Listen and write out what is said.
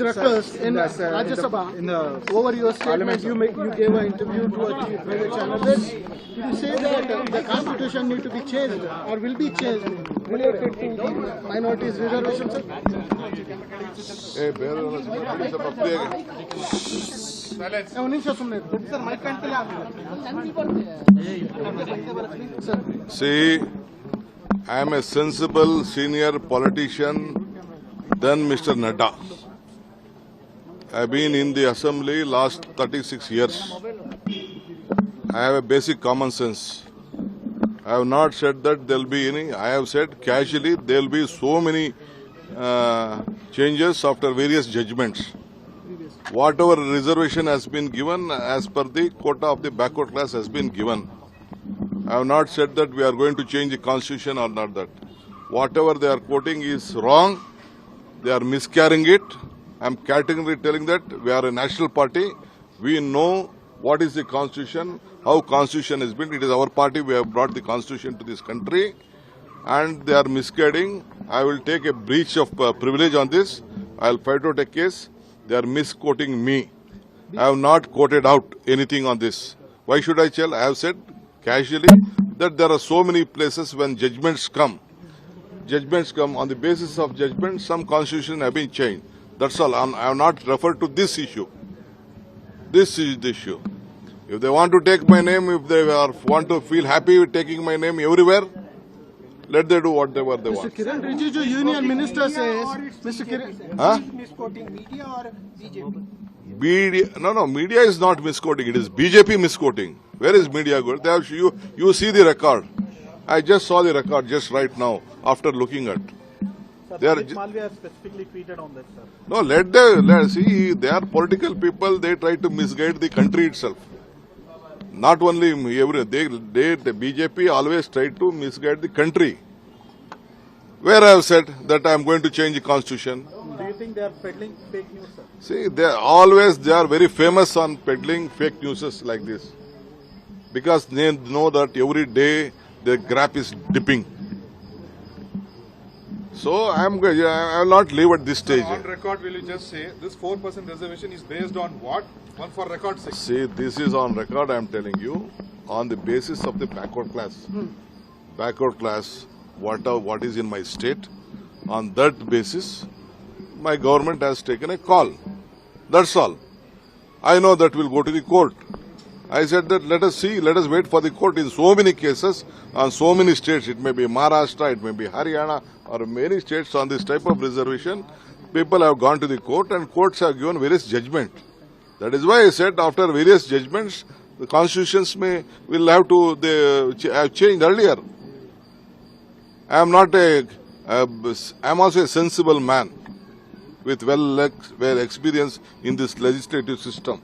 was rehearsed in Rajya Sabha. Over your statement, you gave an interview to a private channel. Did you say that the constitution need to be changed or will be changed related to the minorities reservation, sir? See, I am a sensible senior politician than Mr. Nadda. I have been in the assembly last 36 years. I have a basic common sense. I have not said that there will be any. I have said casually there will be so many changes after various judgments. Whatever reservation has been given as per the quota of the backward class has been given. I have not said that we are going to change the constitution or not that. Whatever they are quoting is wrong. They are miscarrying it. I am categorically telling that we are a national party. We know what is the constitution, how constitution has been. It is our party. We have brought the constitution to this country. And they are misguiding. I will take a breach of privilege on this. I will fight out a case. They are misquoting me. I have not quoted out anything on this. Why should I tell? I have said casually that there are so many places when judgments come. Judgments come on the basis of judgment. Some constitution have been changed. That's all. I have not referred to this issue. This is the issue. If they want to take my name, if they want to feel happy with taking my name everywhere, let them do whatever they want. Mr. Kiran Rijiju, Union Minister says, Mr. Kiran, Huh? misquoting media or BJP? Media is not misquoting. It is BJP misquoting. Where is media good? They have, you see the record. I just saw the record just right now after looking at. Sir, Malviya has specifically tweeted on this, sir. No, let see. They are political people. They try to misguide the country itself. Not only the BJP always try to misguide the country. Where I have said that I am going to change the constitution. Do you think they are peddling fake news, sir? See, they are very famous on peddling fake news like this. Because they know that every day the graph is dipping. So I will not leave at this stage. On record, will you just say this 4% reservation is based on what? One for record sake. See, this is on record, I am telling you, on the basis of the backward class. Backward class, what is in my state, on that basis, my government has taken a call. That's all. I know that will go to the court. I said that let us see, let us wait for the court in so many cases on so many states. It may be Maharashtra, it may be Haryana, or many states on this type of reservation. People have gone to the court and courts have given various judgments. That is why I said after various judgments, the constitutions will have to have changed earlier. I am not I am also a sensible man with well experience in this legislative system.